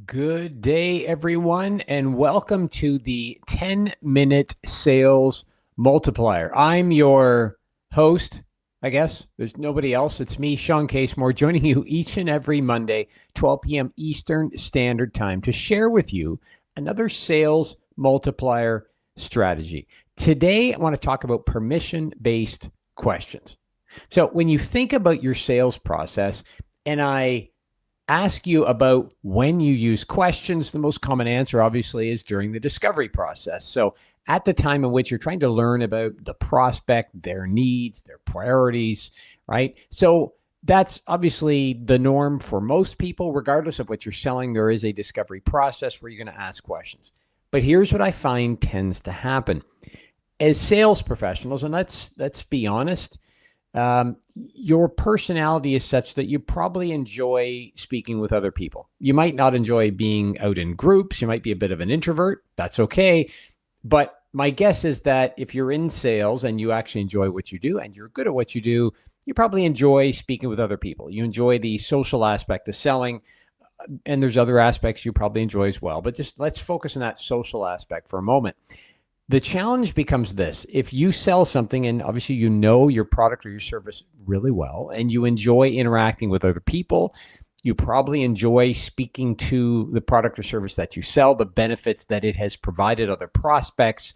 Good day, everyone, and welcome to the 10-minute sales multiplier. I'm your host, I guess. There's nobody else. It's me, Shawn Casemore, joining you each and every Monday, 12 p.m. Eastern Standard Time, to share with you another sales multiplier strategy. Today, I want to talk about permission-based questions. So when you think about your sales process, and I ask you about when you use questions, the most common answer obviously is during the discovery process. So at the time in which you're trying to learn about the prospect, their needs, their priorities, right? So that's obviously the norm for most people. Regardless of what you're selling, there is a discovery process where you're going to ask questions. But here's what I find tends to happen. As sales professionals, and let's be honest, your personality is such that you probably enjoy speaking with other people. You might not enjoy being out in groups. You might be a bit of an introvert. That's okay. But my guess is that if you're in sales and you actually enjoy what you do and you're good at what you do, you probably enjoy speaking with other people. You enjoy the social aspect of selling, and there's other aspects you probably enjoy as well. But just let's focus on that social aspect for a moment. The challenge becomes this. If you sell something and obviously you know your product or your service really well and you enjoy interacting with other people, you probably enjoy speaking to the product or service that you sell, the benefits that it has provided other prospects.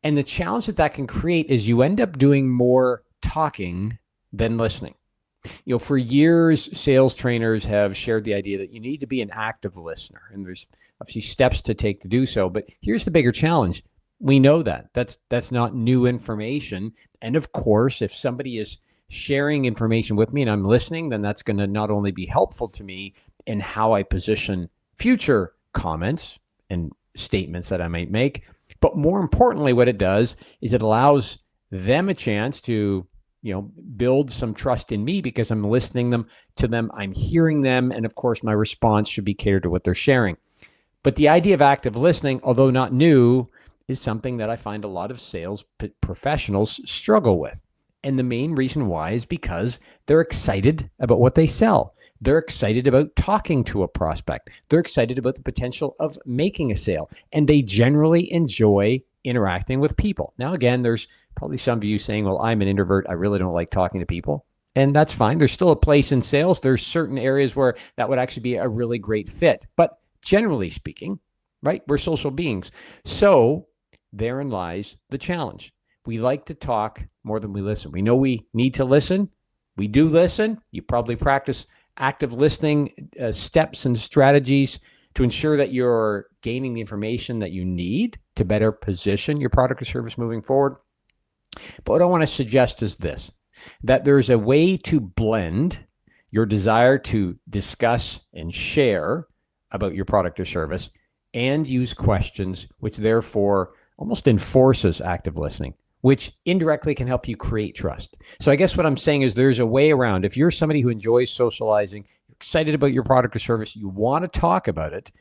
And the challenge that can create is you end up doing more talking than listening. For years, sales trainers have shared the idea that you need to be an active listener, and there's obviously steps to take to do so. But here's the bigger challenge. We know that. That's not new information. And of course, if somebody is sharing information with me and I'm listening, then that's going to not only be helpful to me in how I position future comments and statements that I might make, but more importantly, what it does is it allows them a chance to, build some trust in me because I'm listening to them, I'm hearing them, and of course, my response should be catered to what they're sharing. But the idea of active listening, although not new, is something that I find a lot of sales professionals struggle with. And the main reason why is because they're excited about what they sell. They're excited about talking to a prospect. They're excited about the potential of making a sale. And they generally enjoy interacting with people. Now, again, there's probably some of you saying, well, I'm an introvert. I really don't like talking to people. And that's fine. There's still a place in sales. There's certain areas where that would actually be a really great fit. But generally speaking, right, we're social beings. So therein lies the challenge. We like to talk more than we listen. We know we need to listen. We do listen. You probably practice active listening steps and strategies to ensure that you're gaining the information that you need to better position your product or service moving forward. But what I want to suggest is this, that there's a way to blend your desire to discuss and share about your product or service and use questions, which therefore almost enforces active listening, which indirectly can help you create trust. So I guess what I'm saying is there's a way around. If you're somebody who enjoys socializing, you're excited about your product or service, you want to talk about it,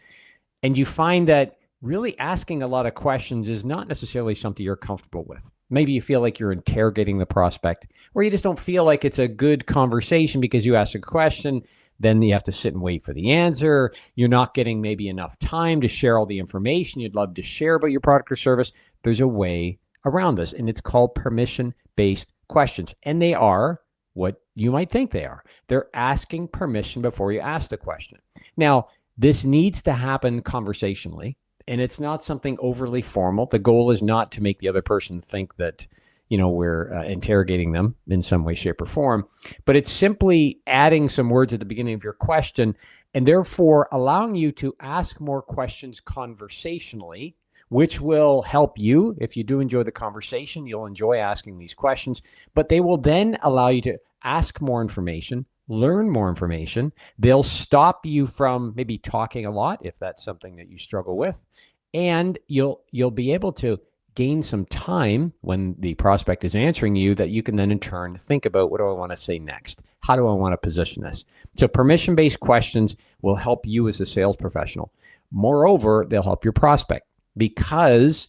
and you find that really asking a lot of questions is not necessarily something you're comfortable with. Maybe you feel like you're interrogating the prospect, or you just don't feel like it's a good conversation because you ask a question, then you have to sit and wait for the answer. You're not getting maybe enough time to share all the information you'd love to share about your product or service. There's a way around this, and it's called permission-based questions. And they are what you might think they are. They're asking permission before you ask the question. Now, this needs to happen conversationally, and it's not something overly formal. The goal is not to make the other person think that we're interrogating them in some way, shape, or form. But it's simply adding some words at the beginning of your question and therefore allowing you to ask more questions conversationally, which will help you. If you do enjoy the conversation, you'll enjoy asking these questions, but they will then allow you to ask more information, learn more information. They'll stop you from maybe talking a lot if that's something that you struggle with, and you'll be able to gain some time when the prospect is answering you that you can then in turn think about, what do I want to say next? How do I want to position this? So permission-based questions will help you as a sales professional. Moreover, they'll help your prospect because,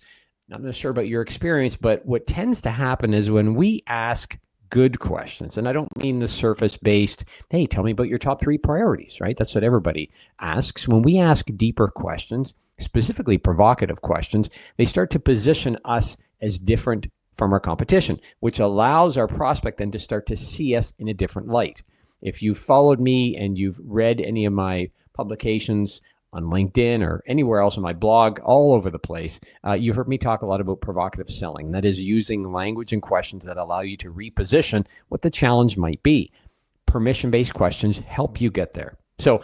I'm not sure about your experience, but what tends to happen is when we ask good questions. And I don't mean the surface based, hey, tell me about your top 3 priorities, right? That's what everybody asks. When we ask deeper questions, specifically provocative questions, they start to position us as different from our competition, which allows our prospect then to start to see us in a different light. If you've followed me and you've read any of my publications on LinkedIn or anywhere else in my blog, all over the place, you heard me talk a lot about provocative selling. That is using language and questions that allow you to reposition what the challenge might be. Permission-based questions help you get there. So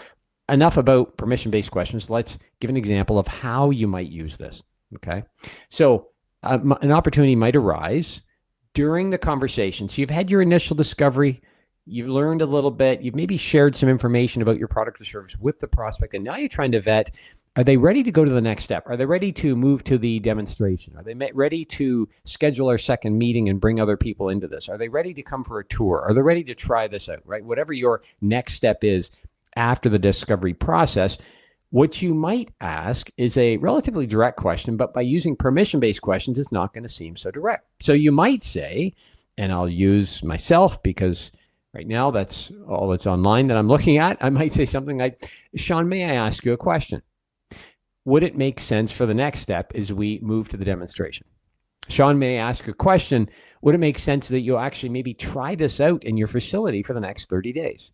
enough about permission-based questions. Let's give an example of how you might use this, okay? So an opportunity might arise during the conversation. So you've had your initial discovery, you've learned a little bit, you've maybe shared some information about your product or service with the prospect, and now you're trying to vet, are they ready to go to the next step? Are they ready to move to the demonstration? Are they ready to schedule our second meeting and bring other people into this? Are they ready to come for a tour? Are they ready to try this out, right? Whatever your next step is after the discovery process, what you might ask is a relatively direct question, but by using permission-based questions, it's not going to seem so direct. So you might say, and I'll use myself because right now that's all that's online that I'm looking at. I might say something like, Shawn, may I ask you a question? Would it make sense for the next step as we move to the demonstration? Shawn, may I ask a question? Would it make sense that you'll actually maybe try this out in your facility for the next 30 days?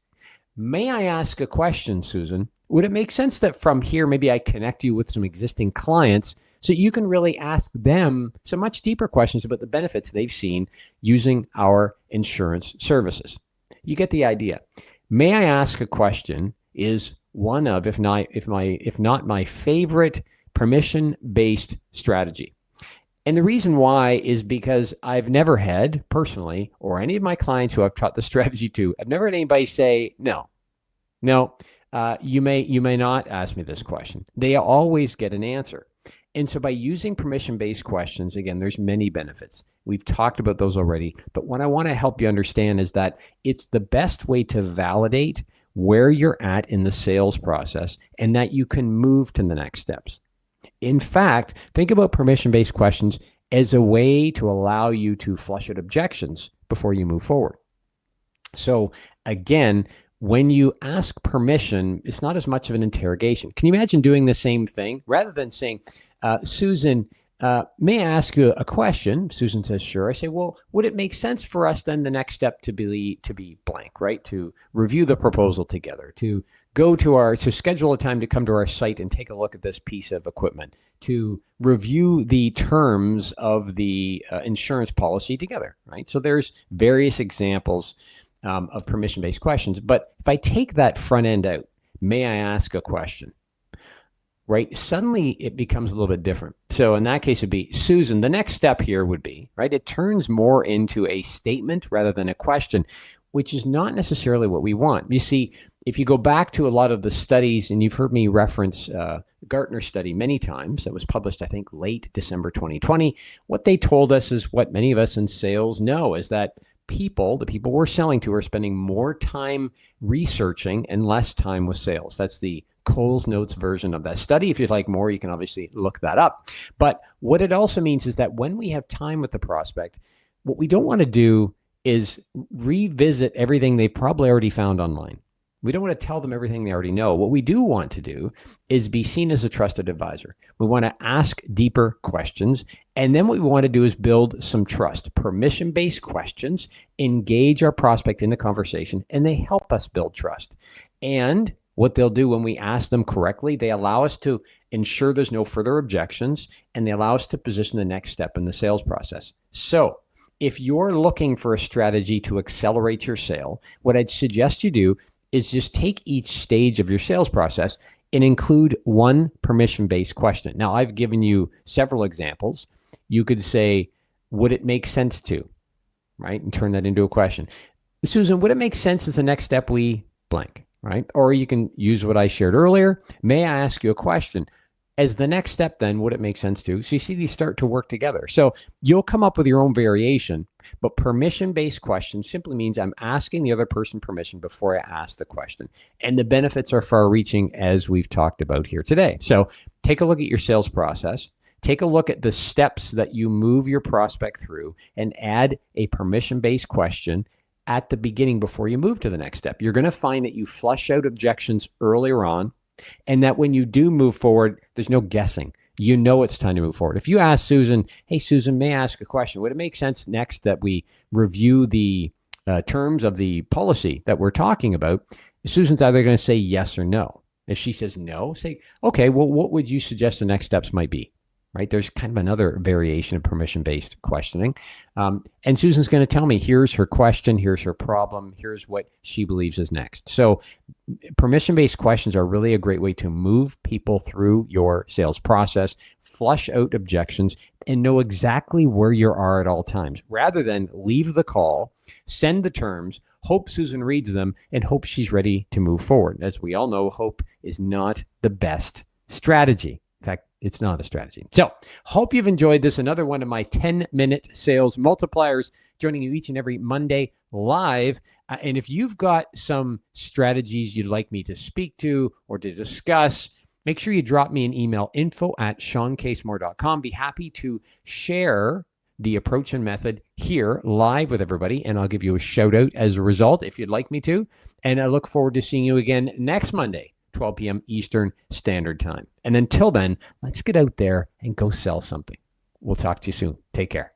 May I ask a question, Susan? Would it make sense that from here, maybe I connect you with some existing clients so you can really ask them some much deeper questions about the benefits they've seen using our insurance services? You get the idea. May I ask a question is one of, if not my favorite permission-based strategy. And the reason why is because I've never had personally, or any of my clients who I've taught the strategy to, I've never had anybody say, no, you may not ask me this question. They always get an answer. And so by using permission-based questions, again, there's many benefits. We've talked about those already, but what I want to help you understand is that it's the best way to validate where you're at in the sales process and that you can move to the next steps. In fact, think about permission-based questions as a way to allow you to flush out objections before you move forward. So again, when you ask permission, it's not as much of an interrogation. Can you imagine doing the same thing? Rather than saying, Susan, may I ask you a question? Susan says, sure. I say, well, would it make sense for us then the next step to be blank, right? To review the proposal together, to schedule a time to come to our site and take a look at this piece of equipment, to review the terms of the insurance policy together, right? So there's various examples of permission-based questions. But if I take that front end out, may I ask a question? Right? Suddenly it becomes a little bit different. So in that case, it'd be, Susan, the next step here would be, right? It turns more into a statement rather than a question, which is not necessarily what we want. You see, if you go back to a lot of the studies, and you've heard me reference Gartner study many times that was published, I think, late December 2020, what they told us is what many of us in sales know is that the people we're selling to are spending more time researching and less time with sales. That's the Cole's Notes version of that study. If you'd like more, you can obviously look that up. But what it also means is that when we have time with the prospect, what we don't want to do is revisit everything they've probably already found online. We don't want to tell them everything they already know. What we do want to do is be seen as a trusted advisor. We want to ask deeper questions. And then what we want to do is build some trust. Permission-based questions engage our prospect in the conversation, and they help us build trust. And what they'll do when we ask them correctly, they allow us to ensure there's no further objections, and they allow us to position the next step in the sales process. So if you're looking for a strategy to accelerate your sale, what I'd suggest you do is just take each stage of your sales process and include one permission-based question. Now, I've given you several examples. You could say, would it make sense to, right? And turn that into a question. Susan, would it make sense as the next step we blank, right? Or you can use what I shared earlier. May I ask you a question? As the next step, then, would it make sense to? So you see these start to work together. So you'll come up with your own variation, but permission-based questions simply means I'm asking the other person permission before I ask the question. And the benefits are far-reaching, as we've talked about here today. So take a look at your sales process. take a look at the steps that you move your prospect through and add a permission-based question at the beginning before you move to the next step. You're going to find that you flush out objections earlier on, and that when you do move forward, there's no guessing. You know it's time to move forward. If you ask Susan, hey, Susan, may I ask a question? Would it make sense next that we review the terms of the policy that we're talking about? Susan's either going to say yes or no. If she says no, say, okay, well, what would you suggest the next steps might be? Right? There's kind of another variation of permission-based questioning. And Susan's going to tell me, here's her question, here's her problem, here's what she believes is next. So permission-based questions are really a great way to move people through your sales process, flush out objections, and know exactly where you are at all times, rather than leave the call, send the terms, hope Susan reads them, and hope she's ready to move forward. As we all know, hope is not the best strategy. In fact, it's not a strategy. So, hope you've enjoyed this. Another one of my 10-minute sales multipliers, joining you each and every Monday live. And if you've got some strategies you'd like me to speak to or to discuss, make sure you drop me an email, info@ShawnCasemore.com. Be happy to share the approach and method here live with everybody, and I'll give you a shout out as a result if you'd like me to. And I look forward to seeing you again next Monday, 12 p.m. Eastern Standard Time. And until then, let's get out there and go sell something. We'll talk to you soon. Take care.